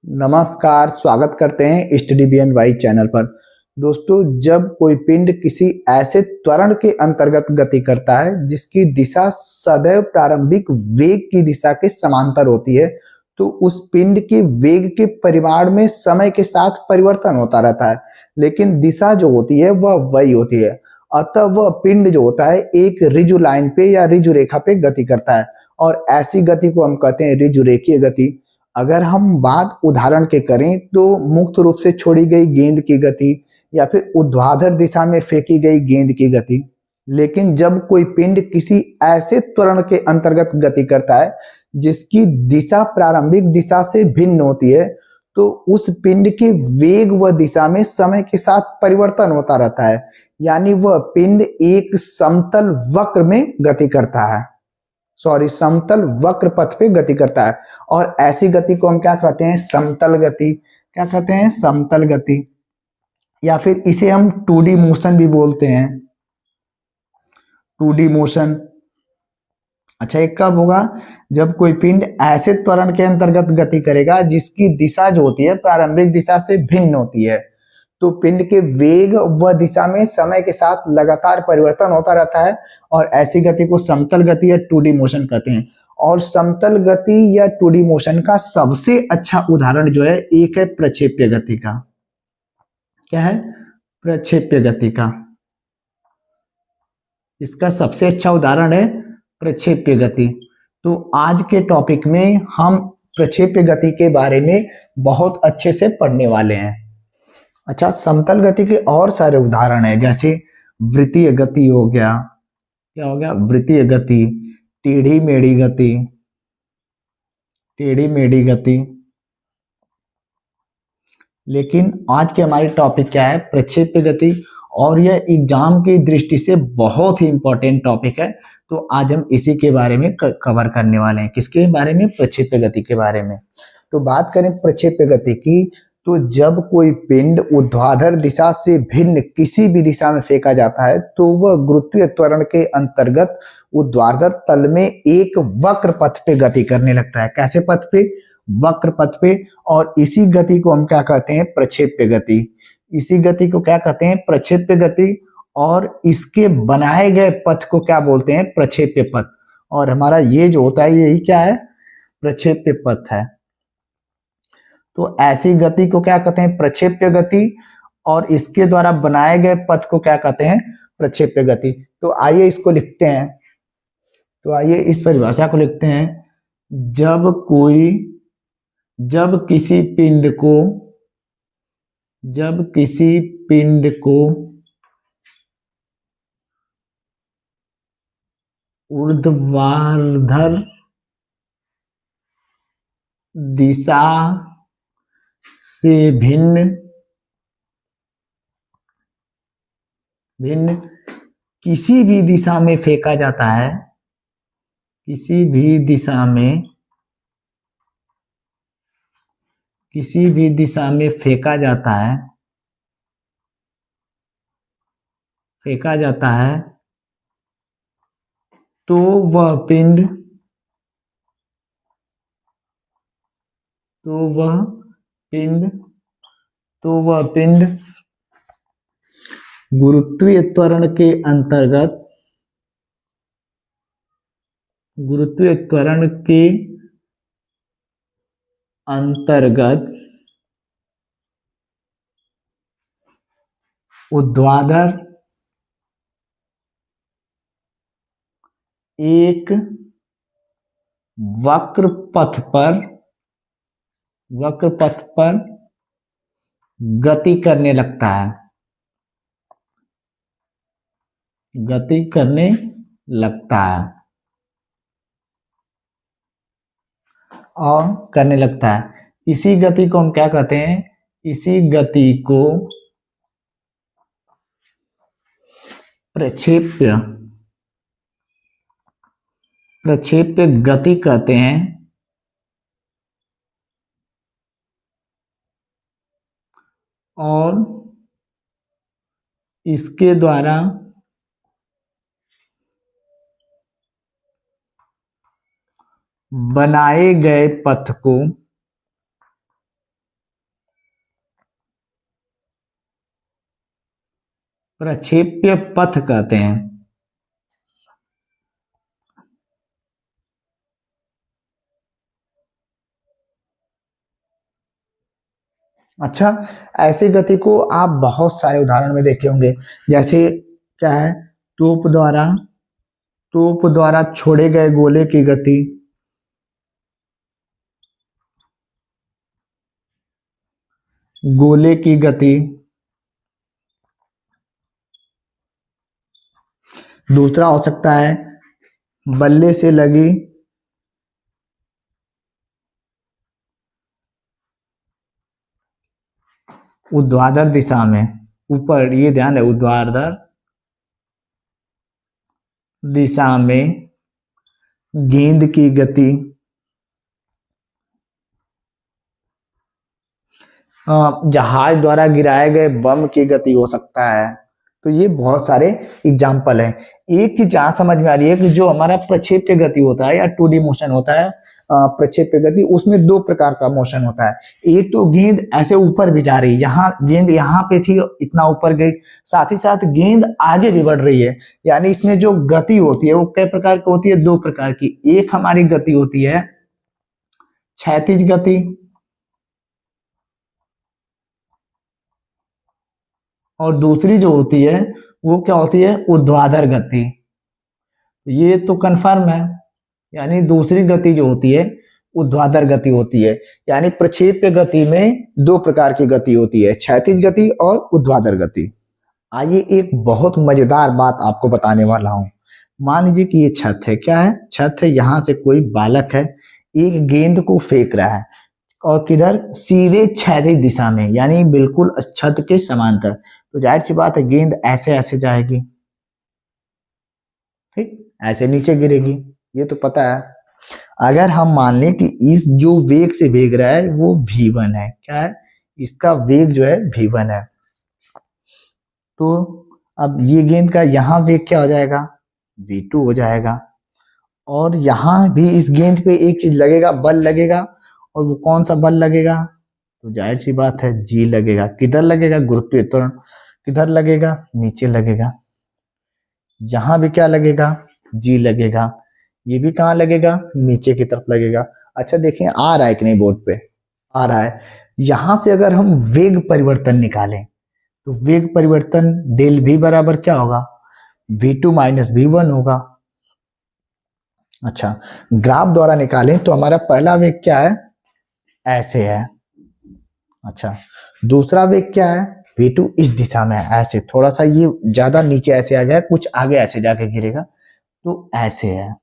नमस्कार, स्वागत करते हैं study B N Y channel पर। दोस्तों, जब कोई पिंड किसी ऐसे त्वरण के अंतर्गत गति करता है जिसकी दिशा सदैव प्रारंभिक वेग की दिशा के समांतर होती है, तो उस पिंड के वेग के परिमाण में समय के साथ परिवर्तन होता रहता है, लेकिन दिशा जो होती है वह वही होती है। अतः वह पिंड जो होता है एक ऋजु लाइन पे या ऋजु रेखा पे गति करता है, और ऐसी गति को हम कहते हैं ऋजु रेखीय गति। अगर हम बात उदाहरण के करें तो मुक्त रूप से छोड़ी गई गेंद की गति या फिर ऊर्ध्वाधर दिशा में फेंकी गई गेंद की गति। लेकिन जब कोई पिंड किसी ऐसे त्वरण के अंतर्गत गति करता है जिसकी दिशा प्रारंभिक दिशा से भिन्न होती है, तो उस पिंड के वेग व दिशा में समय के साथ परिवर्तन होता रहता है, यानी वह पिंड एक समतल वक्र में गति करता है, समतल वक्र पथ पे गति करता है। और ऐसी गति को हम क्या कहते हैं? समतल गति। क्या कहते हैं? समतल गति, या फिर इसे हम 2D मोशन भी बोलते हैं। 2D motion. अच्छा, ये कब होगा? जब कोई पिंड ऐसे त्वरण के अंतर्गत गति करेगा जिसकी दिशा जो होती है प्रारंभिक दिशा से भिन्न होती है, तो पिंड के वेग व दिशा में समय के साथ लगातार परिवर्तन होता रहता है, और ऐसी गति को समतल गति या 2D मोशन कहते हैं। और समतल गति या 2D मोशन का सबसे अच्छा उदाहरण जो है, एक है प्रक्षेप्य गति का। क्या है? प्रक्षेप्य गति का। इसका सबसे अच्छा उदाहरण है प्रक्षेप्य गति। तो आज के टॉपिक में हम प्रक्षेप्य गति के बारे में बहुत अच्छे से पढ़ने वाले हैं। अच्छा, समतल गति के और सारे उदाहरण है, जैसे वृत्तीय गति हो गया। क्या हो गया? वृत्तीय गति, टेढ़ी मेढ़ी गति, टेढ़ी मेढ़ी गति। लेकिन आज के हमारे टॉपिक क्या है? प्रक्षेप्य गति, और यह एग्जाम की दृष्टि से बहुत ही इंपॉर्टेंट टॉपिक है। तो आज हम इसी के बारे में कवर करने वाले हैं। किसके बारे में? प्रक्षेप्य गति के बारे में। तो बात करें प्रक्षेप्य गति की, तो जब कोई पिंड ऊर्ध्वाधर दिशा से भिन्न किसी भी दिशा में फेंका जाता है, तो वह गुरुत्वीय त्वरण के अंतर्गत ऊर्ध्वाधर तल में एक वक्र पथ पे गति करने लगता है। कैसे पथ पे? वक्र पथ पे। और इसी गति को हम क्या कहते हैं? प्रक्षेप्य गति। इसी गति को क्या कहते हैं? प्रक्षेप्य गति। और इसके बनाए गए पथ को क्या बोलते हैं? प्रक्षेप्य पथ। और हमारा ये जो होता है यही क्या है? प्रक्षेप्य पथ है। तो ऐसी गति को क्या कहते हैं? प्रक्षेप्य गति। और इसके द्वारा बनाए गए पथ को क्या कहते हैं? प्रक्षेप्य गति। तो आइए इसको लिखते हैं। तो आइए इस परिभाषा को लिखते हैं। जब किसी पिंड को ऊर्ध्वाधर दिशा से भिन्न किसी भी दिशा में फेंका जाता है, किसी भी दिशा में फेंका जाता है, तो वह पिंड गुरुत्वीय त्वरण के अंतर्गत ऊर्ध्वाधर एक वक्र पथ पर गति करने लगता है। इसी गति को हम क्या कहते हैं? इसी गति को प्रक्षेप्य गति कहते हैं। और इसके द्वारा बनाए गए पथ को प्रक्षेप्य पथ कहते हैं। अच्छा, ऐसी गति को आप बहुत सारे उदाहरण में देखे होंगे, जैसे क्या है, तोप द्वारा छोड़े गए गोले की गति, गोले की गति। दूसरा हो सकता है बल्ले से लगी ऊर्ध्वाधर दिशा में, ऊपर, ये ध्यान है, ऊर्ध्वाधर दिशा में गेंद की गति। जहाज द्वारा गिराए गए बम की गति हो सकता है। तो ये बहुत सारे एग्जाम्पल हैं। एक चीज जहां समझ में आ रही है कि जो हमारा प्रक्षेप्य गति होता है या 2D मोशन होता है, प्रक्षेप्य गति, उसमें दो प्रकार का मोशन होता है। एक तो गेंद ऐसे ऊपर भी जा रही है, यहाँ गेंद यहाँ पे थी, इतना ऊपर गई, साथ ही साथ गेंद आगे भी बढ़ रही है। यानी इसमें जो गति होती है वो कई प्रकार की होती है, दो प्रकार की। एक हमारी गति होती है क्षैतिज गति, और दूसरी जो होती है वो क्या होती है, ऊर्ध्वाधर गति। ये तो कन्फर्म है, यानी दूसरी गति जो होती है ऊर्ध्वाधर गति होती है। यानी प्रक्षेप्य गति में दो प्रकार की गति होती है, क्षैतिज गति और ऊर्ध्वाधर गति। आइए एक बहुत मजेदार बात आपको बताने वाला हूं। मान लीजिए कि ये छत है, क्या है, छत है, यहां से कोई बालक है, एक गेंद को फेंक रहा है, और किधर, सीधे क्षैतिज दिशा में, यानी बिल्कुल छत के समांतर। तो जाहिर सी बात है गेंद ऐसे ऐसे जाएगी, ठीक, ऐसे नीचे गिरेगी, ये तो पता है। अगर हम मान लें कि इस जो वेग से भेग रहा है वो v1 है, क्या है, इसका वेग जो है v1 है, तो अब ये गेंद का यहाँ वेग क्या हो जाएगा, v2 हो जाएगा। और यहाँ भी इस गेंद पे एक चीज लगेगा, बल लगेगा, और वो कौन सा बल लगेगा, तो जाहिर सी बात है जी लगेगा। किधर लगेगा, गुरुत्वीय त्वरण। किधर लगेगा, नीचे लगेगा। यहां भी क्या लगेगा, जी लगेगा। ये भी कहां लगेगा, नीचे की तरफ लगेगा। अच्छा देखें आ रहा है कि नहीं, बोर्ड पे आ रहा है। यहां से अगर हम वेग परिवर्तन निकालें तो वेग परिवर्तन डेल भी बराबर क्या होगा, v2 माइनस v1 होगा। अच्छा, ग्राफ द्वारा निकालें तो हमारा पहला वेग क्या है, ऐसे है। अच्छा, दूसरा वेग क्या है, v2 इस दिशा में है, ऐसे, थोड़ा सा ये ज्यादा नीचे ऐसे आ गया, कुछ आगे ऐसे जाके गिरेगा, तो ऐसे है,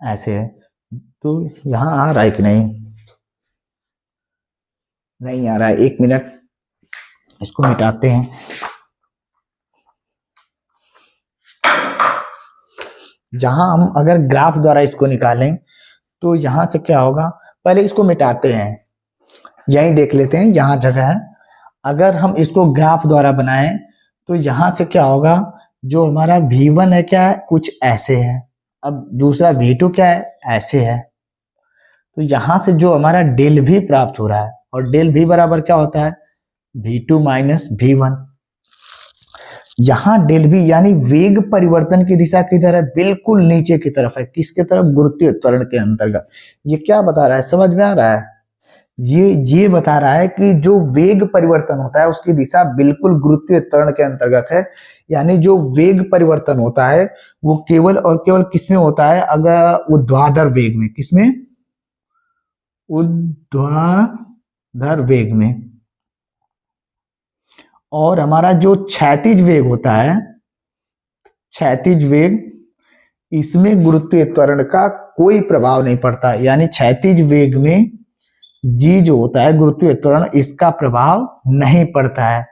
ऐसे है। तो यहां आ रहा है कि नहीं, नहीं आ रहा है, एक मिनट, इसको मिटाते हैं। जहां हम अगर ग्राफ द्वारा इसको निकालें तो यहां से क्या होगा, पहले इसको मिटाते हैं, यहीं देख लेते हैं, यहां जगह है। अगर हम इसको ग्राफ द्वारा बनाएं तो यहां से क्या होगा, जो हमारा v1 है क्या है, कुछ ऐसे है। अब दूसरा v2 क्या है, ऐसे है। तो यहां से जो हमारा डेल भी प्राप्त हो रहा है, और डेल भी बराबर क्या होता है, v2 माइनस v1। यहां डेल भी यानी वेग परिवर्तन की दिशा किधर है, बिल्कुल नीचे की तरफ है, किसके तरफ, गुरुत्वीय त्वरण के अंतर्गत। ये क्या बता रहा है, समझ में आ रहा है, ये बता रहा है कि जो वेग परिवर्तन होता है उसकी दिशा बिल्कुल गुरुत्वीय त्वरण के अंतर्गत है। यानी जो वेग परिवर्तन होता है वो केवल और केवल किसमें होता है, अगर ऊर्ध्वाधर वेग में, किसमें, ऊर्ध्वाधर वेग में। और हमारा जो क्षैतिज वेग होता है, क्षैतिज वेग, इसमें गुरुत्वीय त्वरण का कोई प्रभाव नहीं पड़ता। यानी क्षैतिज वेग में जी जो होता है, गुरुत्वीय त्वरण, इसका प्रभाव नहीं पड़ता है,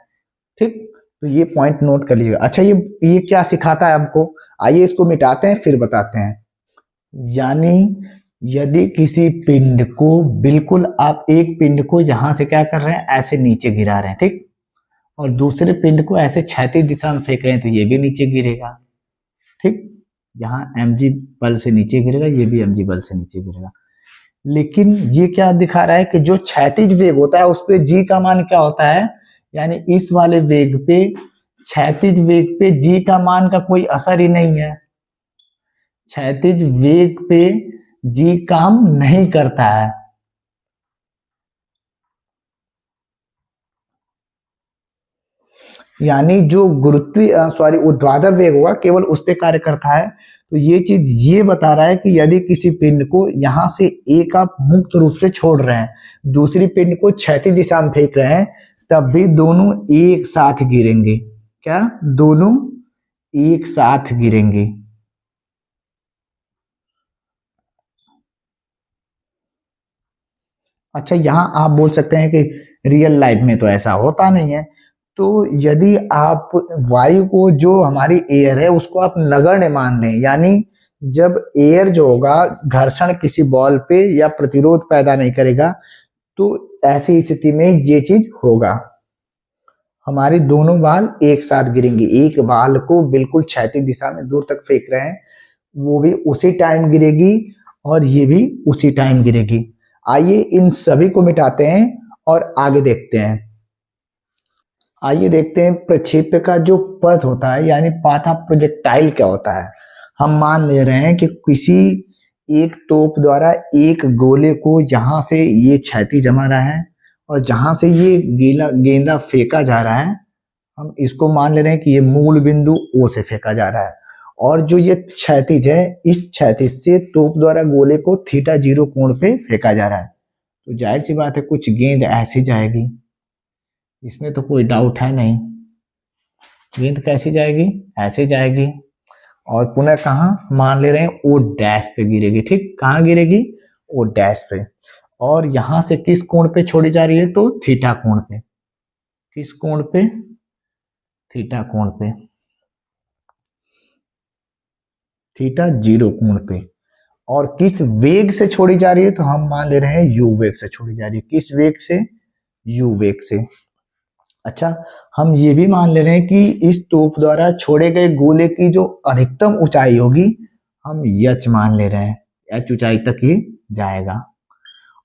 ठीक। तो ये पॉइंट नोट कर लीजिएगा। अच्छा, ये क्या सिखाता है हमको, आइए इसको मिटाते हैं फिर बताते हैं। यानी यदि किसी पिंड को, बिल्कुल आप एक पिंड को यहां से क्या कर रहे हैं, ऐसे नीचे गिरा रहे हैं, ठीक, और दूसरे पिंड को ऐसे क्षैतिज दिशा में फेंक रहे हैं, तो ये भी नीचे गिरेगा, ठीक। यहाँ mg बल से नीचे गिरेगा, ये भी mg बल से नीचे गिरेगा। लेकिन ये क्या दिखा रहा है कि जो क्षैतिज वेग होता है उस पे g का मान क्या होता है, यानी इस वाले वेग पे, क्षैतिज वेग पे जी का मान का कोई असर ही नहीं है। क्षैतिज वेग पे जी काम नहीं करता है। यानी जो ऊर्ध्वाधर वेग होगा केवल उस पे कार्य करता है। तो ये चीज ये बता रहा है कि यदि किसी पिंड को यहां से एक आप मुक्त रूप से छोड़ रहे हैं, दूसरी पिंड को क्षैतिज दिशा में फेंक रहे हैं, तब भी दोनों एक साथ गिरेंगे। क्या? दोनों एक साथ गिरेंगे। अच्छा, यहां आप बोल सकते हैं कि रियल लाइफ में तो ऐसा होता नहीं है। तो यदि आप वायु को, जो हमारी एयर है, उसको आप नगण्य मान लें, यानी जब एयर जो होगा घर्षण किसी बॉल पे या प्रतिरोध पैदा नहीं करेगा, तो ऐसी स्थिति में ये चीज होगा, हमारी दोनों बाल एक साथ गिरेंगी। एक बाल को बिल्कुल क्षैतिज दिशा में दूर तक फेंक रहे हैं, वो भी उसी टाइम गिरेगी और ये भी उसी टाइम गिरेगी। आइए इन सभी को मिटाते हैं और आगे देखते हैं। आइए देखते हैं प्रक्षेप्य का जो पथ होता है, यानी पाथ ऑफ प्रोजेक्टाइल क्या होता है। हम मान ले रहे हैं कि किसी एक तोप द्वारा एक गोले को जहां से ये क्षैतिज जमा रहा है और जहां से ये गेंदा फेंका जा रहा है, हम इसको मान ले रहे हैं कि ये मूल बिंदु O से फेंका जा रहा है, और जो ये क्षैतिज है, इस क्षैतिज से तोप द्वारा गोले को θ0 कोण पे फेंका जा रहा है। तो जाहिर सी बात है कुछ गेंद ऐसी जाएगी, इसमें तो कोई डाउट है नहीं। गेंद कैसी जाएगी? ऐसे जाएगी, और पुनः कहाँ मान ले रहे हैं? O डैश पे गिरेगी। ठीक, कहाँ गिरेगी? O डैश पे। और यहां से किस कोण पे छोड़ी जा रही है? तो थीटा कोण पे। किस कोण पे? थीटा कोण पे, θ0 कोण पे। और किस वेग से छोड़ी जा रही है? तो हम मान ले रहे हैं u वेग से छोड़ी जा रही है। किस वेग से? u वेग से। अच्छा, हम ये भी मान ले रहे हैं कि इस तोप द्वारा छोड़े गए गोले की जो अधिकतम ऊंचाई होगी, हम h मान ले रहे हैं, h ऊंचाई तक ही जाएगा।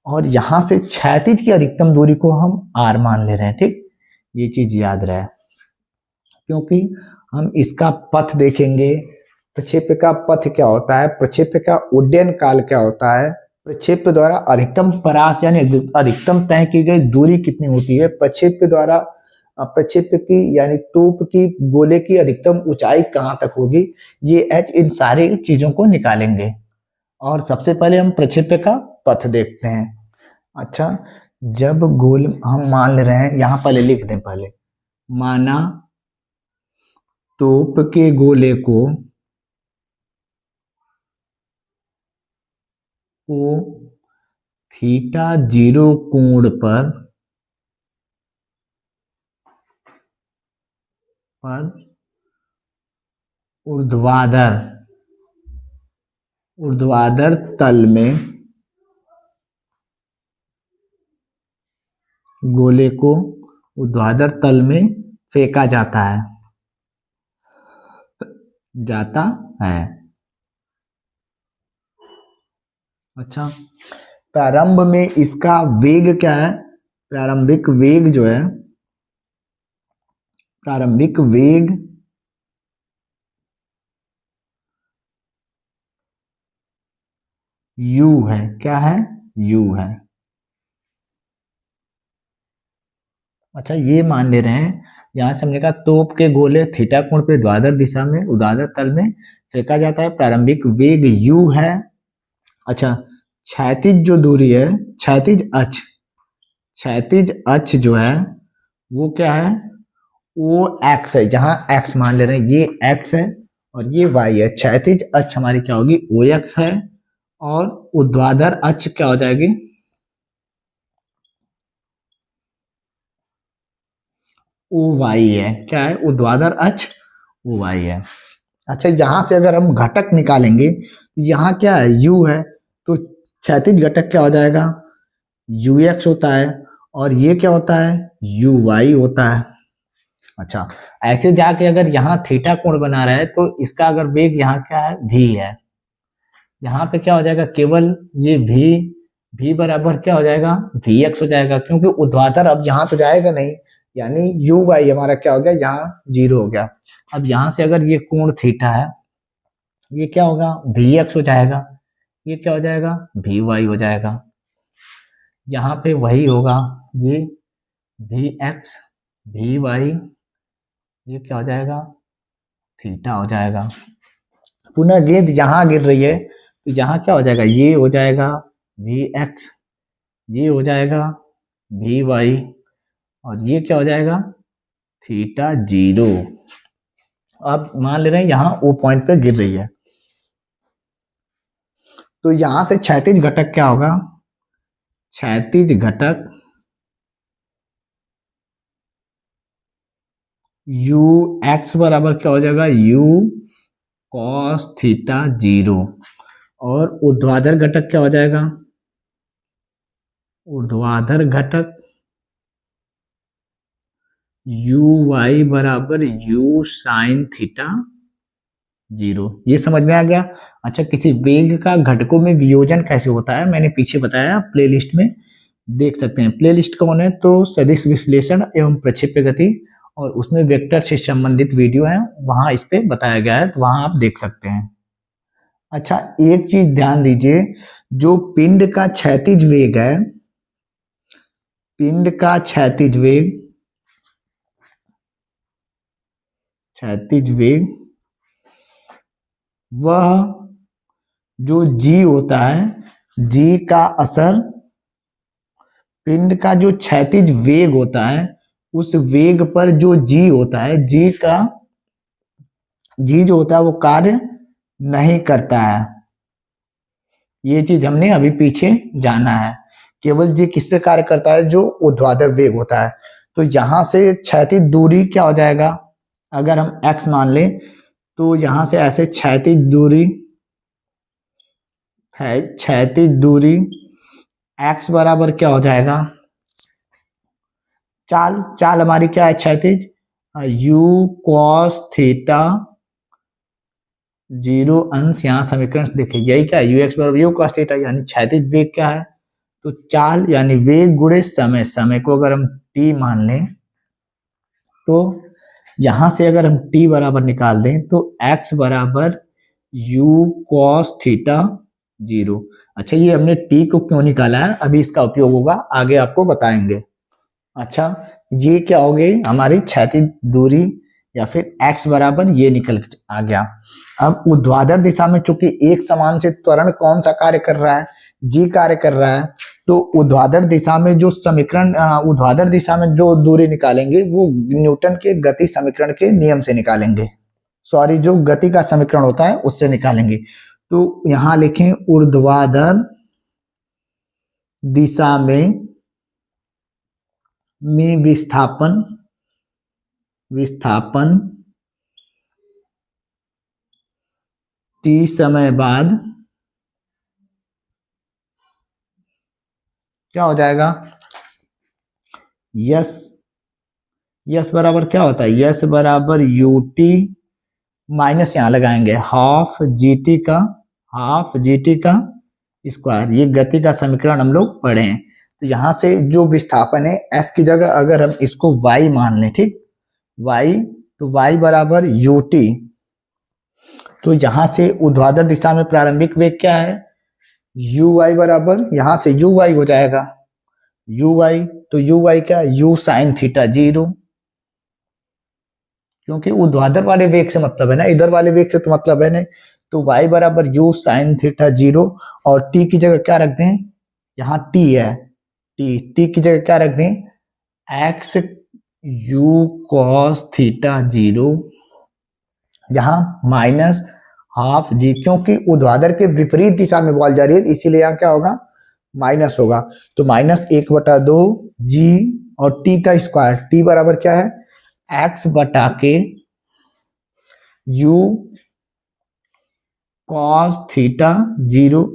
और यहां से क्षैतिज की अधिकतम दूरी को हम r मान ले रहे हैं। ठीक, ये चीज याद रहे, क्योंकि हम इसका पथ देखेंगे। प्रक्षेप्य का पथ क्या होता है, प्रक्षेप्य का उड्डयन काल क्या होता है, प्रक्षेप्य द्वारा अधिकतम परास यानी अधिकतम तय की गई दूरी कितनी होती है, प्रक्षेप्य द्वारा प्रक्षेप्य की यानी तोप की गोले की अधिकतम ऊंचाई कहां तक होगी, ये h, इन सारी चीजों को निकालेंगे। और सबसे पहले हम प्रक्षेप्य का पथ देखते हैं। अच्छा, जब गोल हम मान ले रहे हैं, यहां पहले लिख दें, पहले माना तोप के गोले को θ0 कोण पर ऊर्ध्वाधर तल में गोले को ऊर्ध्वाधर तल में फेंका जाता है। अच्छा, प्रारंभ में इसका वेग क्या है? प्रारंभिक वेग जो है, प्रारंभिक वेग u है। क्या है? u है। अच्छा, ये मान ले रहे हैं, यहां से हमने कहा तोप के गोले थीटा कोण पे ऊर्ध्वाधर दिशा में ऊर्ध्वाधर तल में फेंका जाता है, प्रारंभिक वेग u है। अच्छा, क्षैतिज जो दूरी है, क्षैतिज अक्ष जो है वो क्या है? वो x है, जहां x मान ले रहे हैं, ये x है और ये y है। क्षैतिज अक्ष हमारी क्या होगी? OX है, और ऊर्ध्वाधर अक्ष क्या हो जाएगी? OY है। क्या है? ऊर्ध्वाधर अक्ष OY है। अच्छा, यहां से अगर हम घटक निकालेंगे, यहाँ क्या है? u है, तो क्षैतिज घटक क्या हो जाएगा? UX होता है, और ये क्या होता है? UY होता है। अच्छा, ऐसे जाके अगर यहाँ थीटा कोण बना रहा है, तो इसका अगर वेग यहाँ क्या है? v है, यहाँ पे क्या हो जाएगा? केवल ये v बराबर क्या हो जाएगा? Vx हो जाएगा, क्योंकि ऊर्ध्वाधर अब यहाँ तो जाएगा नहीं, यानी यू वाई हमारा क्या हो गया, यहाँ 0 हो गया। अब यहाँ से अगर ये कोण थीटा है, ये क्या होगा, वी एक्स हो जाएगा, ये क्या हो जाएगा, वी वाई हो जाएगा। यहाँ पे वही होगा, ये वी एक्स वी वाई, ये क्या हो जाएगा, थीटा हो जाएगा। पुनः गेंद यहाँ गिर रही है तो यहाँ क्या हो जाएगा, ये हो जाएगा वी एक्स, ये हो जाएगा वी वाई, और ये क्या हो जाएगा, थीटा 0। अब मान ले रहे हैं यहाँ ओ पॉइंट पे गिर रही है, तो यहां से क्षैतिज घटक क्या होगा, क्षैतिज घटक यू एक्स बराबर क्या हो जाएगा, यू कॉस थीटा 0, और ऊर्ध्वाधर घटक क्या हो जाएगा, ऊर्ध्वाधर घटक यू वाई बराबर यू साइन थीटा 0। ये समझ में आ गया। अच्छा, किसी वेग का घटकों में वियोजन कैसे होता है मैंने पीछे बताया, प्लेलिस्ट में देख सकते हैं। प्लेलिस्ट कौन है, तो सदिश विश्लेषण एवं प्रक्षेप्य गति, और उसमें वेक्टर से संबंधित वीडियो है, वहां इस पे बताया गया है, तो वहां आप देख सकते हैं। अच्छा, एक चीज ध्यान दीजिए, जो पिंड का क्षैतिज वेग है, पिंड का क्षैतिज वेग, क्षैतिज वेग वह जो जी होता है, जी का असर पिंड का जो क्षैतिज वेग होता है उस वेग पर जो जी होता है, जी का जी जो होता है वो कार्य नहीं करता है। ये चीज हमने अभी पीछे जाना है। केवल जी किस पे कार्य करता है, जो ऊर्ध्वाधर वेग होता है। तो यहां से क्षैतिज दूरी क्या हो जाएगा, अगर हम x मान लें तो यहां से ऐसे क्षैतिज दूरी, क्षैतिज दूरी x बराबर क्या हो जाएगा, चाल, चाल हमारी क्या है, क्षैतिज u cos थीटा 0 अंश, यहाँ समीकरण देखिए यही क्या है, ux बराबर u cos थीटा, यानी क्षैतिज वेग क्या है, तो चाल यानी वेग गुणे समय, समय को अगर हम t मान लें तो यहां से अगर हम t बराबर निकाल दें तो x बराबर u cos थीटा 0। अच्छा, ये हमने t को क्यों निकाला है, अभी इसका उपयोग होगा, आगे आपको बताएंगे। अच्छा, ये क्या हो गई हमारी क्षैतिज दूरी, या फिर x बराबर ये निकल आ गया। अब ऊर्ध्वाधर दिशा में चूंकि एक समान से त्वरण कौन सा कार्य कर रहा है, जी कार्य कर रहा है, तो ऊर्ध्वाधर दिशा में जो समीकरण, ऊर्ध्वाधर दिशा में जो दूरी निकालेंगे वो न्यूटन के गति समीकरण के नियम से निकालेंगे, सॉरी जो गति का समीकरण होता है उससे निकालेंगे। तो यहां लिखें ऊर्ध्वाधर दिशा में विस्थापन, विस्थापन t समय बाद क्या हो जाएगा, यस, यस बराबर क्या होता है, यस बराबर यू टी माइनस यहां लगाएंगे हाफ जी टी का, हाफ जी टी का स्क्वायर। ये गति का समीकरण हम लोग पढ़े हैं। तो यहां से जो विस्थापन है s की जगह अगर हम इसको y मान लें, ठीक, y, तो y बराबर यू टी, तो यहां से ऊर्ध्वाधर दिशा में प्रारंभिक वेग क्या है, यू वाई बराबर, यहां से यू वाई हो जाएगा, यू वाई, तो यू वाई क्या, यू साइन थीटा 0, क्योंकि ऊर्ध्वाधर वाले वेग से मतलब है ना, इधर वाले वेग से तो मतलब है नहीं। तो y बराबर यू साइन थीटा 0, और t की जगह क्या रख दें, यहाँ t है, t की जगह क्या रख दें, x यू कॉस थीटा 0, यहाँ माइनस हाफ जी, क्योंकि ऊर्ध्वाधर के विपरीत दिशा में बॉल जा रही है इसीलिए यहाँ क्या होगा, माइनस होगा। तो माइनस 1/2 जी और t का स्क्वायर, t बराबर क्या है, x बटा के u कॉस थीटा 0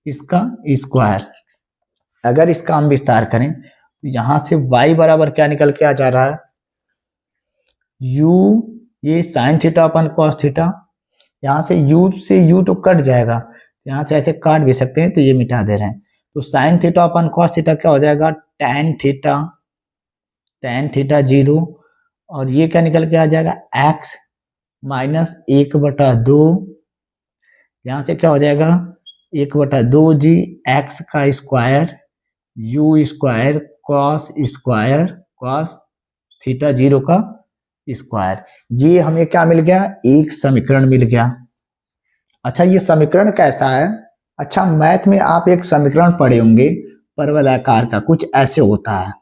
इसका स्क्वायर। अगर इसका हम विस्तार करें तो यहां से y बराबर क्या निकल के आ जा रहा है, u, ये साइन थीटा अपन कॉस थीटा, यहां से u से u तो कट जाएगा, यहां से ऐसे काट भी सकते हैं, तो ये मिटा दे रहे हैं। तो साइन थीटा अपन कॉस थीटा क्या हो जाएगा, टैन थीटा tan थीटा 0, और ये क्या निकल के आ जाएगा x माइनस 1/2, यहाँ से क्या हो जाएगा 1/2g x का square u square cos theta 0 का स्क्वायर। ये हमें क्या मिल गया, एक समीकरण मिल गया। अच्छा, ये समीकरण कैसा है? अच्छा, मैथ में आप एक समीकरण पढ़े होंगे परवलयाकार का, कुछ ऐसे होता है,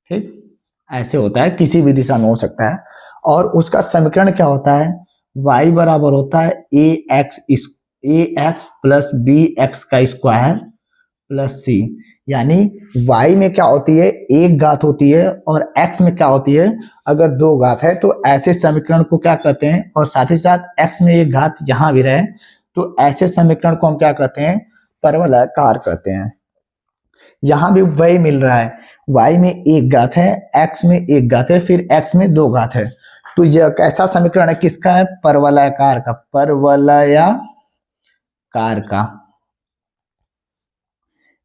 ठीक, ऐसे होता है, किसी भी दिशा में हो सकता है, और उसका समीकरण क्या होता है, y बराबर होता है ax प्लस बी एक्स का स्क्वायर प्लस सी। यानी y में क्या होती है, एक घात होती है, और x में क्या होती है, अगर दो घात है तो ऐसे समीकरण को क्या कहते हैं, और साथ ही साथ x में एक घात जहां भी रहे तो ऐसे समीकरण को हम क्या कहते हैं, परवलयाकार कहते हैं। यहां भी वही मिल रहा है, y में एक घात है, x में एक घात है, फिर x में दो घात है, तो यह कैसा समीकरण है, किसका है, परवलयाकार का, परवलयाकार का।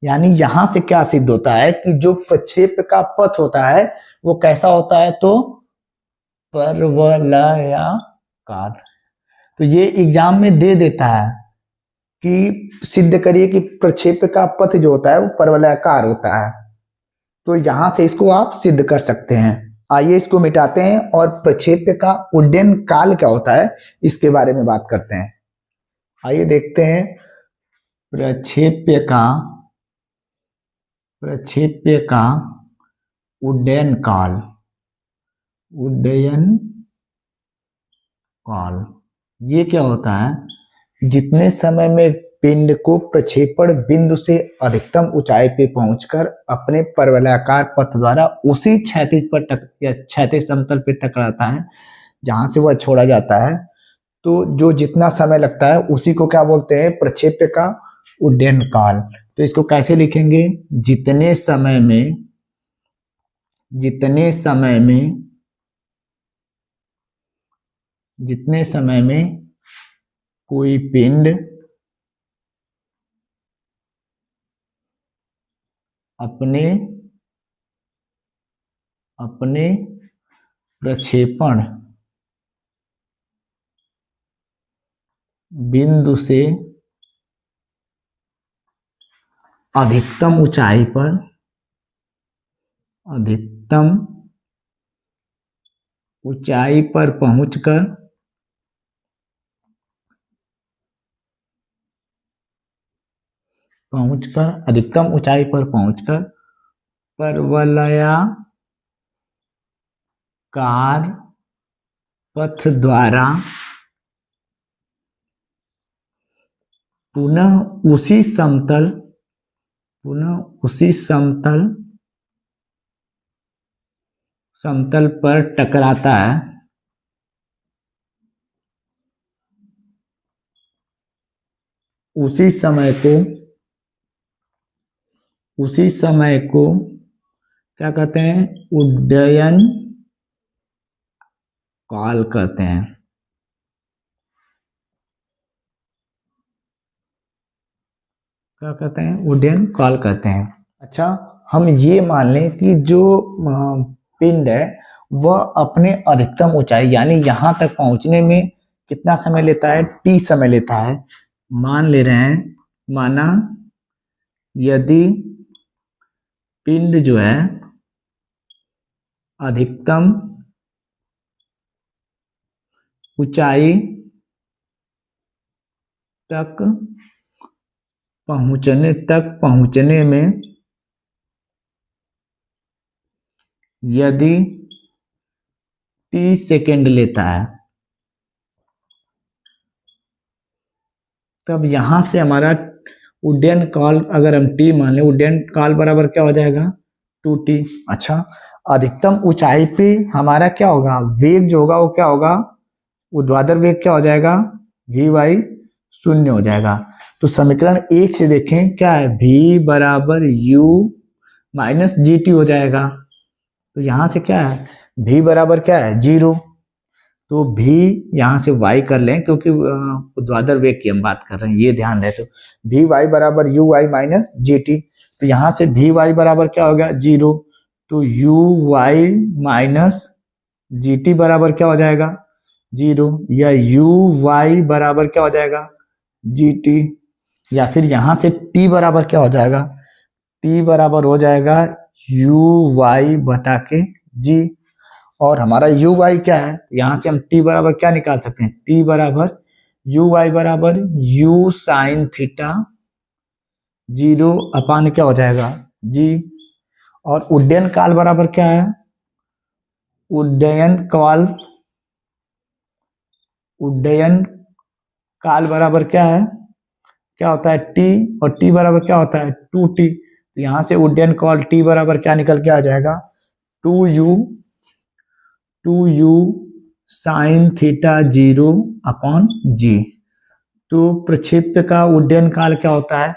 यानी यहां से क्या सिद्ध होता है कि जो प्रक्षेप का पथ होता है वो कैसा होता है, तो परवलयाकार। तो ये एग्जाम में दे देता है कि सिद्ध करिए कि प्रक्षेप का पथ जो होता है वो परवलयाकार होता है, तो यहां से इसको आप सिद्ध कर सकते हैं। आइए इसको मिटाते हैं और प्रक्षेप का उड्डयन काल क्या होता है इसके बारे में बात करते हैं। आइए देखते हैं प्रक्षेप का उड्डयन काल। ये क्या होता है, जितने समय में पिंड को प्रक्षेपण बिंदु से अधिकतम ऊंचाई पे पहुंचकर अपने परवलयाकार पथ द्वारा उसी क्षैतिज समतल पे टकराता है जहां से वह छोड़ा जाता है, तो जो जितना समय लगता है उसी को क्या बोलते हैं, प्रक्षेप का उड्डयन काल। तो इसको कैसे लिखेंगे, जितने समय में कोई पिंड अपने प्रक्षेपण बिंदु से अधिकतम ऊंचाई पर पहुंचकर अधिकतम ऊंचाई पर पहुंचकर परवलयाकार पथ द्वारा पुनः उसी समतल पर टकराता है, उसी समय को क्या कहते हैं, उड्डयन काल कहते हैं। क्या कहते हैं, उड्डयन काल कहते हैं। अच्छा, हम ये मान लें कि जो पिंड है वह अपने अधिकतम ऊंचाई यानी यहां तक पहुंचने में कितना समय लेता है, t समय लेता है। मान ले रहे हैं, माना यदि पिंड जो है अधिकतम ऊंचाई तक पहुंचने में यदि t सेकेंड लेता है, तब यहां से हमारा उड्डयन काल अगर हम t मान लें, उड्डयन काल बराबर क्या हो जाएगा 2t। अच्छा, अधिकतम ऊंचाई पे हमारा क्या होगा, वेग जो होगा वो क्या होगा, ऊर्ध्वाधर वेग क्या हो जाएगा, vy 0 हो जाएगा। तो समीकरण 1 से देखें क्या है, v बराबर u माइनस gt हो जाएगा। तो यहां से क्या है, v बराबर क्या है 0, तो v यहां से y कर लें क्योंकि ऊर्ध्वाधर वेग की हम बात कर रहे हैं, ये ध्यान रहे। तो vy बराबर uy माइनस gt, तो यहां से vy बराबर क्या हो गया 0, तो u y minus g t बराबर क्या हो जाएगा, 0, या यू वाई बराबर क्या हो जाएगा, जी टी, या फिर यहां से टी बराबर क्या हो जाएगा, टी बराबर हो जाएगा यू वाई बटा के जी। और हमारा यू वाई क्या है, यहां से हम टी बराबर क्या निकाल सकते हैं, टी बराबर यू वाई बराबर यू साइन थीटा 0 अपान क्या हो जाएगा, जी। और उड्डयन काल बराबर क्या है, उड्डयन काल, उड्डयन काल बराबर क्या है, क्या होता है टी, और टी बराबर क्या होता है 2t। तो यहां से उड्डयन काल टी बराबर क्या निकल के आ जाएगा, 2u साइन थीटा 0 अपॉन जी। तो प्रक्षेप्य का उड्डयन काल क्या होता है,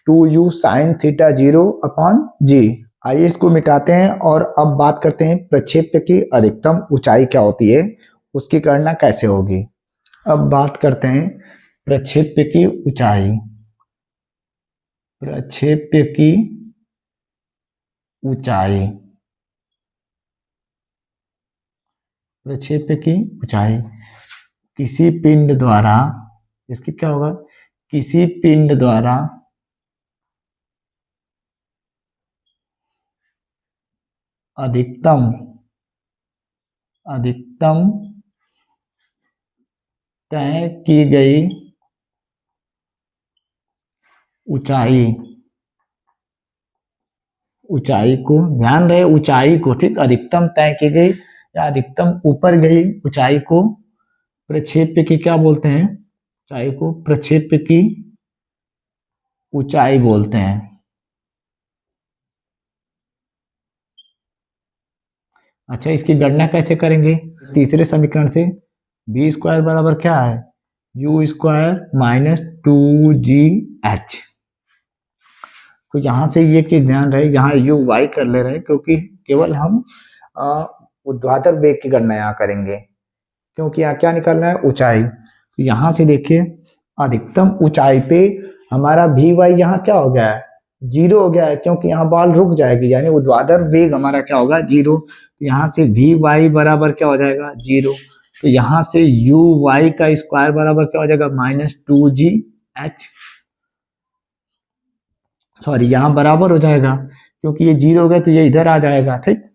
2u साइन थीटा 0 अपॉन जी। आइए इसको मिटाते हैं और अब बात करते हैं प्रक्षेप्य की अधिकतम ऊंचाई क्या होती है, उसकी गणना कैसे होगी। अब बात करते हैं प्रक्षेप्य की ऊंचाई, प्रक्षेप्य की ऊंचाई, प्रक्षेप्य की ऊंचाई किसी पिंड द्वारा, इसकी क्या होगा, किसी पिंड द्वारा अधिकतम अधिकतम तय की गई ऊंचाई, ऊंचाई को, ध्यान रहे ऊंचाई को, ठीक, अधिकतम तय की गई या अधिकतम ऊपर गई ऊंचाई को प्रक्षेप्य की क्या बोलते हैं, ऊंचाई को प्रक्षेप्य की ऊंचाई बोलते हैं। अच्छा, इसकी गणना कैसे करेंगे, तीसरे समीकरण से बी स्क्वायर बराबर क्या है, यू स्क्वायर माइनस 2gh। तो यहां से ये चीज ध्यान रहे, यहाँ यू वाई कर ले रहे हैं क्योंकि केवल हम ऊर्ध्वाधर वेग की गणना यहाँ करेंगे, क्योंकि यहाँ क्या निकलना है, ऊंचाई। तो यहाँ से देखिए अधिकतम ऊंचाई पे हमारा भी वाई यहाँ क्या हो गया है, 0 हो गया है, क्योंकि यहाँ बॉल रुक जाएगी, यानी ऊर्ध्वाधर वेग हमारा क्या होगा, 0। तो यहाँ से भी वाई बराबर क्या हो जाएगा, 0। तो यहाँ से यू वाई का स्क्वायर बराबर क्या हो जाएगा, -2gh, सॉरी यहाँ बराबर हो जाएगा क्योंकि ये 0 हो गया तो ये इधर आ जाएगा, ठीक।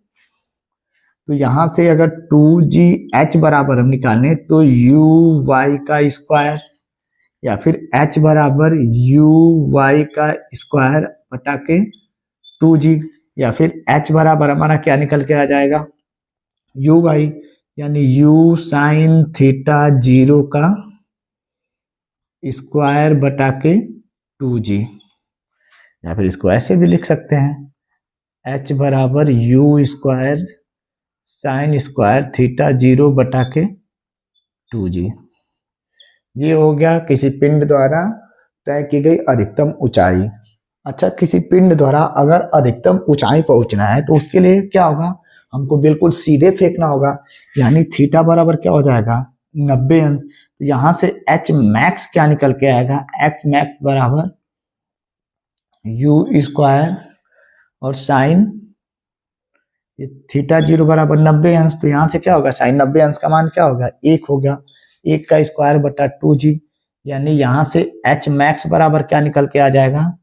तो यहां से अगर 2gh बराबर हम निकालें तो यू वाई का स्क्वायर, या फिर h बराबर यू वाई का स्क्वायर बटा के 2g, या फिर h बराबर हमारा क्या निकल के आ जाएगा, यू वाई, यानी यू साइन थीटा 0 का स्क्वायर बटा के 2g। या फिर इसको ऐसे भी लिख सकते हैं, h बराबर u square sine square theta 0 बटा के 2g। ये हो गया किसी पिंड द्वारा तय की गई अधिकतम ऊंचाई। अच्छा, किसी पिंड द्वारा अगर अधिकतम ऊंचाई पहुंचना है तो उसके लिए क्या होगा, हमको बिल्कुल सीधे फेंकना होगा, यानी थीटा बराबर क्या हो जाएगा, 90 अंश। यहां से एच मैक्स क्या निकल के आएगा, एक्स मैक्स बराबर यू स्क्वायर और साइन थीटा 0 बराबर 90 अंश। तो यहाँ से क्या होगा, साइन 90 अंश का मान क्या होगा, 1 हो गया, 1 का स्क्वायर बटा 2g, यानी यहाँ से एच मैक्स बराबर क्या निकल के आ जाएगा,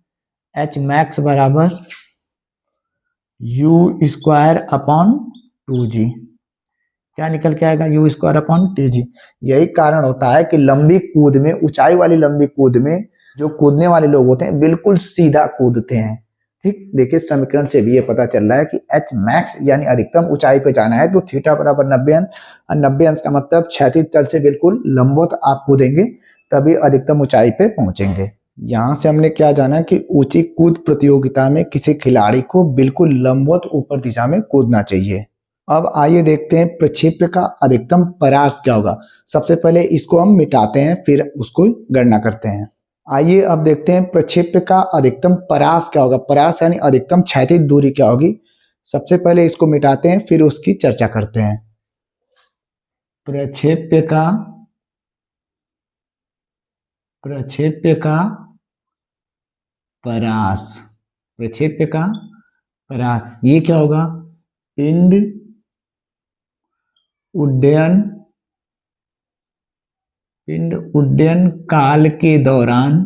एच मैक्स बराबर यू स्क्वायर अपॉन 2g, क्या निकल के आएगा, यू स्क्वायर अपॉन 2g। यही कारण होता है कि लंबी कूद में, ऊंचाई वाली लंबी कूद में जो कूदने वाले लोग होते हैं बिल्कुल सीधा कूदते हैं, ठीक। देखिए समीकरण से भी ये पता चल रहा है कि एच मैक्स यानी अधिकतम ऊंचाई पे जाना है तो थीटा बराबर 90 अंश, और 90 अंश का मतलब क्षैतिज तल से बिल्कुल लंबवत आप कूदेंगे तभी अधिकतम ऊंचाई पे पहुंचेंगे। यहाँ से हमने क्या जाना कि ऊंची कूद प्रतियोगिता में किसी खिलाड़ी को बिल्कुल लंबवत ऊपर दिशा में कूदना चाहिए। अब आइए देखते हैं प्रक्षेप्य का अधिकतम परास क्या होगा। सबसे पहले इसको हम मिटाते हैं फिर उसको गणना करते हैं। आइए अब देखते हैं प्रक्षेप्य का अधिकतम परास क्या होगा। परास यानी अधिकतम क्षैतिज दूरी क्या होगी। सबसे पहले इसको मिटाते हैं फिर उसकी चर्चा करते हैं। प्रक्षेप्य का परास, प्रक्षेप्य का परास ये क्या होगा, पिंड उड्डयन काल के दौरान,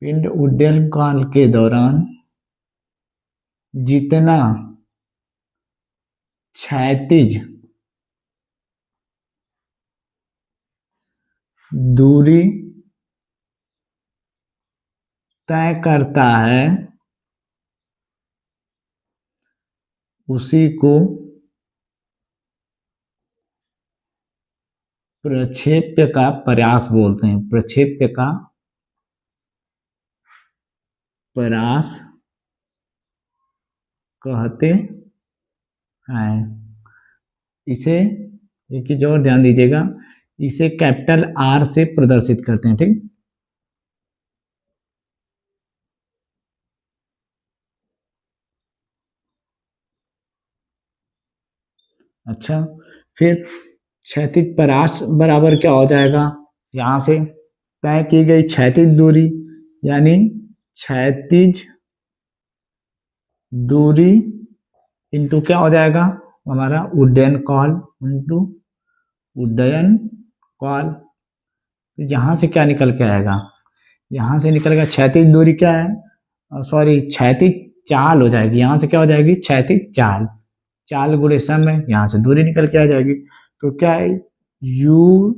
पिंड उड्डयन काल के दौरान जितना क्षैतिज दूरी तय करता है उसी को प्रक्षेप्य का प्रयास बोलते हैं। प्रक्षेप्य का प्रयास कहते हैं। इसे एक चीज और ध्यान दीजिएगा, इसे कैपिटल आर से प्रदर्शित करते हैं, ठीक। अच्छा, फिर क्षैतिज प्रयास बराबर क्या हो जाएगा, यहां से तय की गई क्षैतिज दूरी यानी क्षैतिज दूरी इंटू क्या हो जाएगा हमारा उड्डयन काल इंटू उड्डयन काल। तो यहां से क्या निकल के आएगा, यहां से निकलेगा क्षैतिज दूरी क्या है, सॉरी क्षैतिज चाल हो जाएगी। यहां से क्या हो जाएगी क्षैतिज चाल, चाल गुणे समय, यहां से दूरी निकल के आ जाएगी। तो क्या है u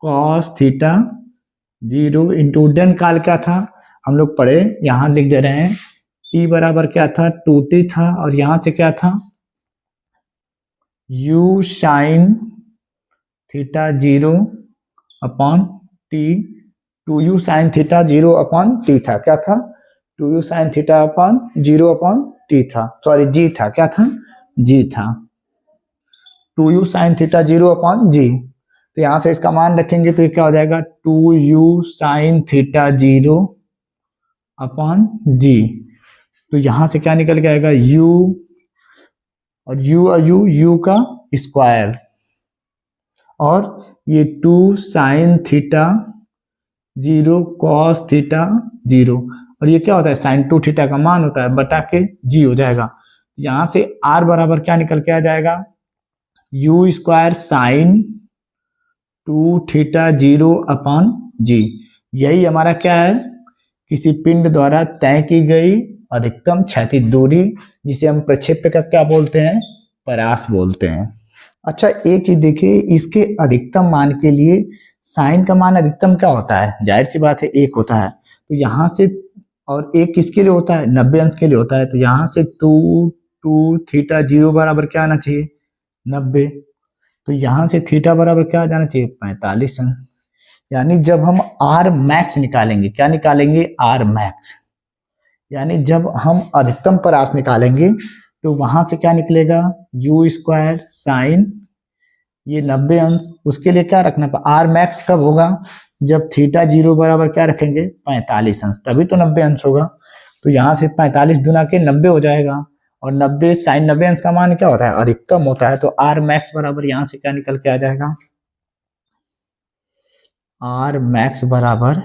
cos थीटा 0 इंटू उड्डयन काल क्या था हम लोग पढ़े, यहां लिख दे रहे हैं t बराबर क्या था 2t था, और यहां से क्या था u sine theta 0 upon t, 2u sine theta 0 upon t था, क्या था 2u sine theta upon 0 upon t था, सॉरी g था, क्या था g था, 2u sine theta 0 upon g। तो यहां से इसका मान रखेंगे तो ये क्या हो जाएगा 2u sine theta 0 upon g। तो यहां से क्या निकल के आएगा u और u का स्क्वायर, और ये 2 साइन थीटा 0 कॉस थीटा 0, और ये क्या होता है साइन 2 थीटा का मान होता है बटा के g हो जाएगा। यहां से r बराबर क्या निकल के आ जाएगा u square sine 2 theta 0 upon g। यही हमारा क्या है किसी पिंड द्वारा तय की गई अधिकतम क्षैतिज दूरी, जिसे हम प्रक्षेप्य का क्या बोलते हैं प्रयास बोलते हैं। अच्छा, एक चीज देखिए, इसके अधिकतम मान के लिए साइन का मान अधिकतम क्या होता है, जाहिर सी बात है 1 होता है। तो यहाँ से, और 1 किसके लिए होता है 90 अंश के लिए होता है। तो यहाँ से 2 थीटा 0 बराबर क्या आना चाहिए 90। तो यहाँ से थीटा बराबर क्या आ जाना चाहिए 45 अंश। यानी जब हम आर मैक्स निकालेंगे, क्या निकालेंगे आर मैक्स, यानी जब हम अधिकतम प्रयास निकालेंगे तो वहां से क्या निकलेगा u स्क्वायर साइन ये 90 अंश। उसके लिए क्या रखना आर मैक्स कब होगा जब थीटा 0 बराबर क्या रखेंगे 45 अंश, तभी तो 90 अंश होगा। तो यहाँ से 45 गुना के 90 हो जाएगा, और 90 साइन 90 अंश का मान क्या होता है अधिकतम होता है। तो आर मैक्स बराबर यहाँ से क्या निकल के आ जाएगा आर मैक्स बराबर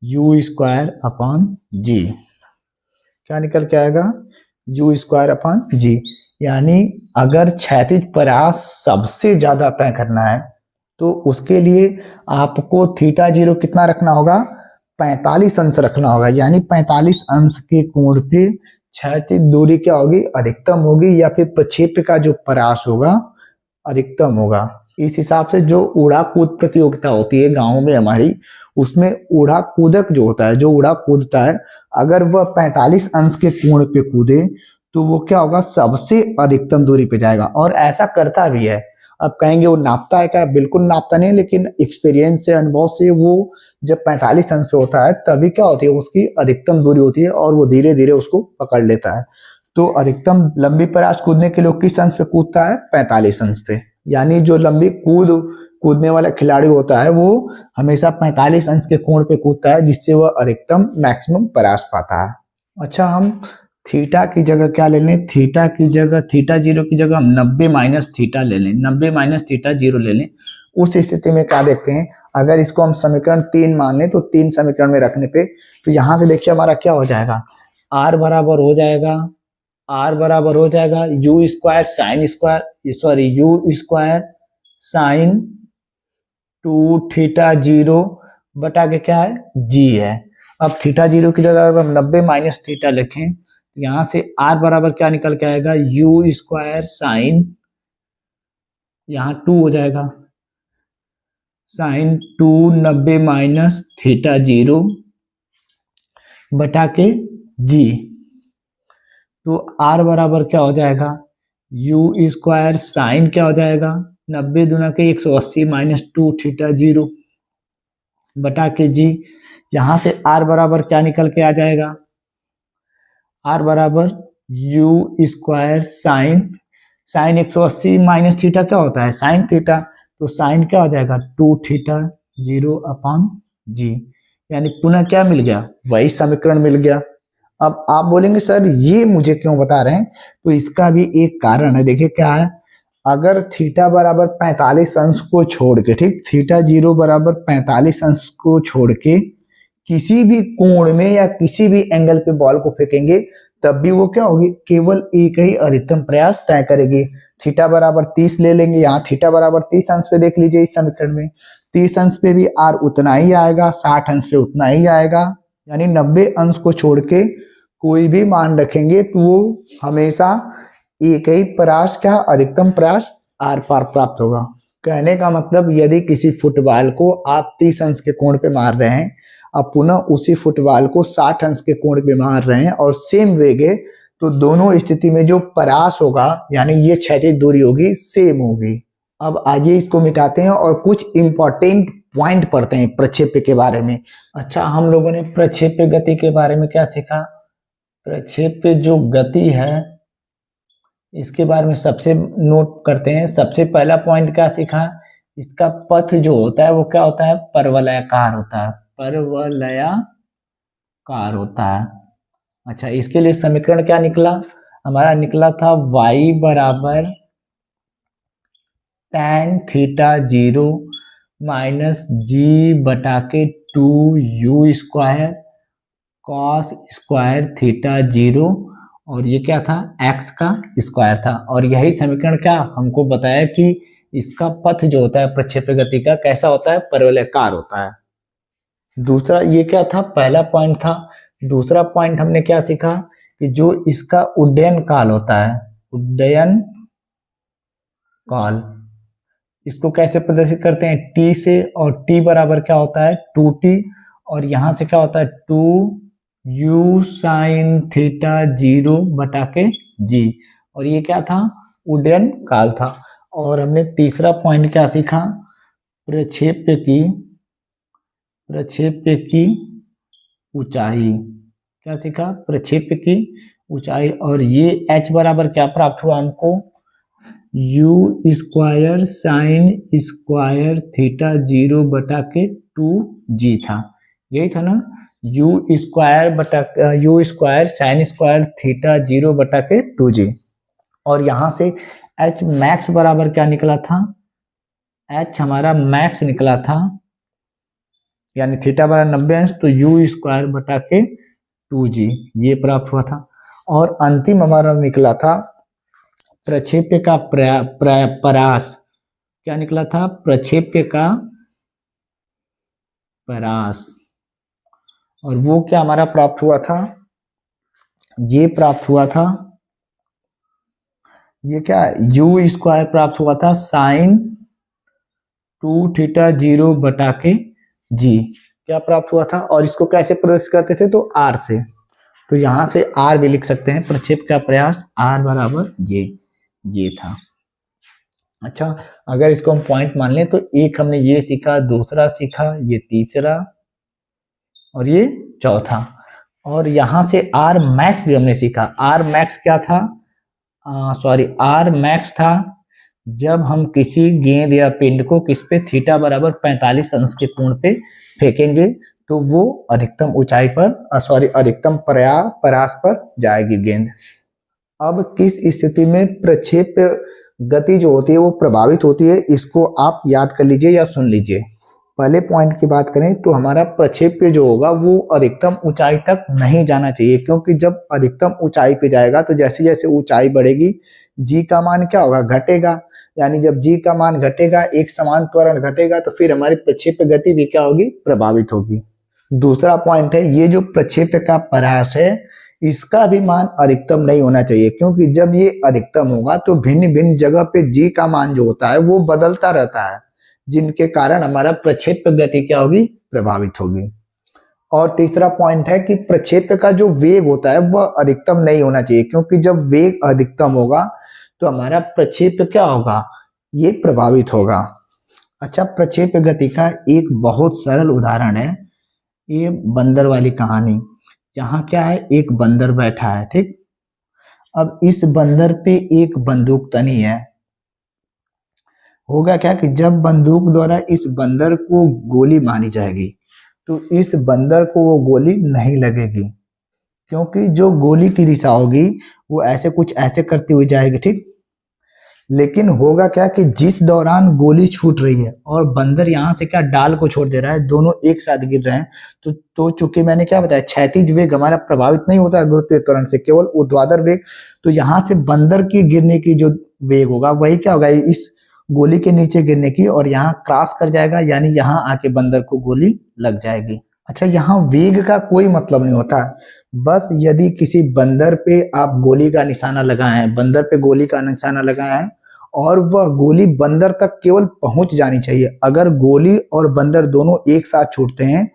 u स्क्वायर अपॉन जी, क्या निकल के आएगा u स्क्वायर अपॉन जी। यानी अगर क्षैतिज प्रयास सबसे ज्यादा तय करना है तो उसके लिए आपको थीटा 0 कितना रखना होगा 45 अंश रखना होगा। यानी 45 अंश के कोण पे क्षैतिज दूरी क्या होगी अधिकतम होगी, या फिर प्रक्षेप्य का जो प्रयास होगा अधिकतम होगा। इस हिसाब से जो उड़ा कूद प्रतियोगिता होती है गांव में हमारी, उसमें उड़ा कूदक जो होता है, जो उड़ा कूदता है, अगर वह 45 अंश के कोण पे कूदे तो वो क्या होगा सबसे अधिकतम दूरी पे जाएगा, और ऐसा करता भी है। अब कहेंगे वो नापता है क्या, बिल्कुल नापता नहीं, लेकिन एक्सपीरियंस से अनुभव से वो जब 45 अंश पे होता है तभी क्या होती है उसकी अधिकतम दूरी होती है, और वो धीरे धीरे उसको पकड़ लेता है। तो अधिकतम लंबी प्रयास कूदने के लिए किस अंश पे कूदता है 45 अंश पे। यानी जो लंबी कूदने वाला खिलाड़ी होता है वो हमेशा 45 अंश के कोण पे कूदता है, जिससे वह अधिकतम मैक्सिमम प्रयास पाता है। अच्छा, हम थीटा की जगह क्या ले लें, थीटा की जगह थीटा 0 की जगह हम 90 माइनस थीटा ले लें, 90 माइनस थीटा 0 ले लें। उस स्थिति में क्या देखते हैं, अगर इसको हम समीकरण 3 मान लें तो 3 समीकरण में रखने पे, तो यहां से देखिए हमारा क्या हो जाएगा आर बराबर हो जाएगा, आर बराबर हो जाएगा you square sine square, sorry you square sign 2 theta 0 बटा के क्या है जी है। अब थीटा 0 की जगह अगर हम 90 माइनस थीटा लिखें, यहां से आर बराबर क्या निकल के आएगा, यू स्क्वायर साइन, यहाँ 2 हो जाएगा, साइन 2 90 माइनस थीटा 0 बटा के जी। तो आर बराबर क्या हो जाएगा, यू स्क्वायर साइन क्या हो जाएगा 90 दूना के 180 माइनस 2 थीटा 0 बटा के जी। यहां से आर बराबर क्या निकल के आ जाएगा, आर बराबर u square sine, sine 180 minus theta क्या होता है साइन थीटा, तो साइन क्या हो जाएगा 2 थीटा 0 अपॉन जी। यानी पुनः क्या मिल गया, वही समीकरण मिल गया। अब आप बोलेंगे सर ये मुझे क्यों बता रहे हैं, तो इसका भी एक कारण है। देखिए क्या है, अगर थीटा बराबर 45 अंश को छोड़ के, ठीक, थीटा 0 बराबर 45 अंश को छोड़ के किसी भी कोण में या किसी भी एंगल पे बॉल को फेंकेंगे, तब भी वो क्या होगी, केवल एक ही अधिकतम प्रयास तय करेगी। थीटा बराबर 30 ले लेंगे, यहाँ थीटा बराबर 30 अंश पे देख लीजिए इस समीकरण में, 30 अंश पे भी आर उतना ही आएगा, 60 अंश पे उतना ही आएगा। यानी 90 अंश को छोड़ के कोई भी मान रखेंगे तो वो हमेशा एक ही प्रयास का अधिकतम प्रयास आर पार प्राप्त होगा। कहने का मतलब यदि किसी फुटबॉल को आप 30 अंश के कोण पे मार रहे हैं, अब पुनः उसी फुटबॉल को 60 अंश के कोण पे मार रहे हैं और सेम वेग है, तो दोनों स्थिति में जो प्रयास होगा यानी ये क्षैतिज दूरी होगी सेम होगी। अब आइए इसको मिटाते हैं और कुछ इंपॉर्टेंट पॉइंट पढ़ते हैं प्रक्षेप्य के बारे में। अच्छा, हम लोगों ने प्रक्षेप्य गति के बारे में क्या सीखा, प्रक्षेप्य जो गति है इसके बारे में सबसे नोट करते हैं। सबसे पहला पॉइंट क्या सीखा, इसका पथ जो होता है वो क्या होता है, परवलयाकार होता है, परवलयाकार होता है। अच्छा, इसके लिए समीकरण क्या निकला, हमारा निकला था y बराबर tan थीटा 0 माइनस जी बटा के 2u square cos square theta 0, और ये क्या था x का स्क्वायर था। और यही समीकरण क्या हमको बताया कि इसका पथ जो होता है प्रक्षेप्य गति का कैसा होता है, परवलयाकार होता है। दूसरा ये क्या था, पहला पॉइंट था। दूसरा पॉइंट हमने क्या सीखा कि जो इसका उड्डयन काल होता है, उड्डयन काल, इसको कैसे प्रदर्शित करते हैं, t से, और t बराबर क्या होता है 2t, और यहां से क्या होता है 2u साइन थीटा 0 बटा के g, और ये क्या था उड्डयन काल था। और हमने तीसरा पॉइंट क्या सीखा, प्रक्षेप्य की ऊंचाई, क्या सीखा, प्रक्षेप्य की ऊंचाई। और ये h बराबर क्या प्राप्त हुआ हमको, you square sine square theta 0 बटा के 2g था, यही था ना, you square sine square theta 0 बटा के 2g। और यहां से h मैक्स बराबर क्या निकला था, h हमारा मैक्स निकला था, यानी थीटा बराबर 90 अंश, तो यू स्क्वायर बटा के 2g ये प्राप्त हुआ था। और अंतिम हमारा निकला था प्रक्षेप्य का परास, क्या निकला था, प्रक्षेप्य का परास, और वो क्या हमारा प्राप्त हुआ था, ये प्राप्त हुआ था, ये क्या यू स्क्वायर प्राप्त हुआ था साइन 2 थीटा 0 बटा के जी, क्या प्राप्त हुआ था। और इसको कैसे प्रदर्शित करते थे, तो आर से, तो यहां से आर भी लिख सकते हैं, प्रक्षेप का प्रयास आर बराबर ये था। अच्छा, अगर इसको हम पॉइंट मान लें तो एक हमने ये सीखा, दूसरा सीखा, ये तीसरा, और ये चौथा। और यहां से आर मैक्स भी हमने सीखा। आर मैक्स क्या था, आर मैक्स था जब हम किसी गेंद या पिंड को किस पे, थीटा बराबर 45 अंश के कोण पे फेंकेंगे तो वो अधिकतम ऊंचाई पर, अधिकतम परास पर जाएगी गेंद। अब किस स्थिति में प्रक्षेप्य गति जो होती है वो प्रभावित होती है, इसको आप याद कर लीजिए या सुन लीजिए। पहले पॉइंट की बात करें तो हमारा प्रक्षेप्य जो होगा वो अधिकतम ऊंचाई तक नहीं जाना चाहिए, क्योंकि जब अधिकतम ऊंचाई पे जाएगा तो जैसे जैसे ऊंचाई बढ़ेगी जी का मान क्या होगा, घटेगा। यानी जब जी का मान घटेगा, एक समान त्वरण घटेगा, तो फिर हमारी प्रक्षेप्य गति भी क्या होगी, प्रभावित होगी। दूसरा पॉइंट है, ये जो प्रक्षेप्य का परास है इसका भी मान अधिकतम नहीं होना चाहिए, क्योंकि जब ये अधिकतम होगा तो भिन्न भिन्न जगह पे जी का मान जो होता है वो बदलता रहता है, जिनके कारण हमारा प्रक्षेप्य गति क्या होगी, प्रभावित होगी। और तीसरा पॉइंट है कि प्रक्षेप्य का जो वेग होता है वह अधिकतम नहीं होना चाहिए, क्योंकि जब वेग अधिकतम होगा तो हमारा प्रक्षेप्य क्या होगा, ये प्रभावित होगा। अच्छा, प्रक्षेप्य गति का एक बहुत सरल उदाहरण है ये बंदर वाली कहानी। यहाँ क्या है, एक बंदर बैठा है, ठीक। अब इस बंदर पे एक बंदूक तनी है। होगा क्या कि जब बंदूक द्वारा इस बंदर को गोली मारी जाएगी तो इस बंदर को वो गोली नहीं लगेगी, क्योंकि जो गोली की दिशा होगी वो ऐसे कुछ ऐसे करती हुई जाएगी, ठीक। लेकिन होगा क्या कि जिस दौरान गोली छूट रही है और बंदर यहाँ से क्या डाल को छोड़ दे रहा है, दोनों एक साथ गिर रहे हैं, तो चूंकि मैंने क्या बताया, क्षैतिज वेग हमारा प्रभावित नहीं होता है गुरुत्वीय त्वरण से, केवल ऊर्ध्वाधर वेग। तो यहाँ से बंदर की गिरने की जो वेग होगा वही क्या होगा, इस गोली के नीचे गिरने की, और यहाँ क्रॉस कर जाएगा, यानी यहाँ आके बंदर को गोली लग जाएगी। अच्छा, यहाँ वेग का कोई मतलब नहीं होता, बस यदि किसी बंदर पे आप गोली का निशाना लगाए हैं, बंदर पे गोली का निशाना लगाए हैं और वह गोली बंदर तक केवल पहुंच जानी चाहिए। अगर गोली और बंदर दोनों एक साथ छूटते हैं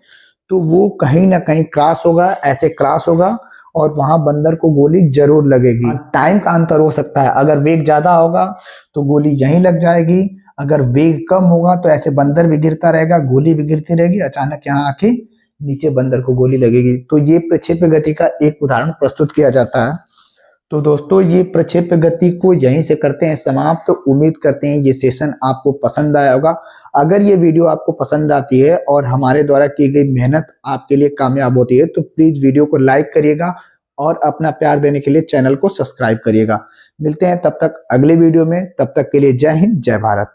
तो वो कहीं ना कहीं क्रॉस होगा, ऐसे क्रॉस होगा और वहां बंदर को गोली जरूर लगेगी। टाइम का अंतर हो सकता है, अगर वेग ज्यादा होगा तो गोली यहीं लग जाएगी, अगर वेग कम होगा तो ऐसे बंदर भी गिरता रहेगा, गोली भी गिरती रहेगी, अचानक यहाँ आके नीचे बंदर को गोली लगेगी। तो ये प्रक्षेप्य गति का एक उदाहरण प्रस्तुत किया जाता है। तो दोस्तों, ये प्रक्षेप्य गति को यहीं से करते हैं समाप्त। तो उम्मीद करते हैं ये सेशन आपको पसंद आया होगा। अगर ये वीडियो आपको पसंद आती है और हमारे द्वारा की गई मेहनत आपके लिए कामयाब होती है तो प्लीज वीडियो को लाइक करिएगा और अपना प्यार देने के लिए चैनल को सब्सक्राइब करिएगा। मिलते हैं तब तक अगले वीडियो में, तब तक के लिए जय हिंद, जय भारत।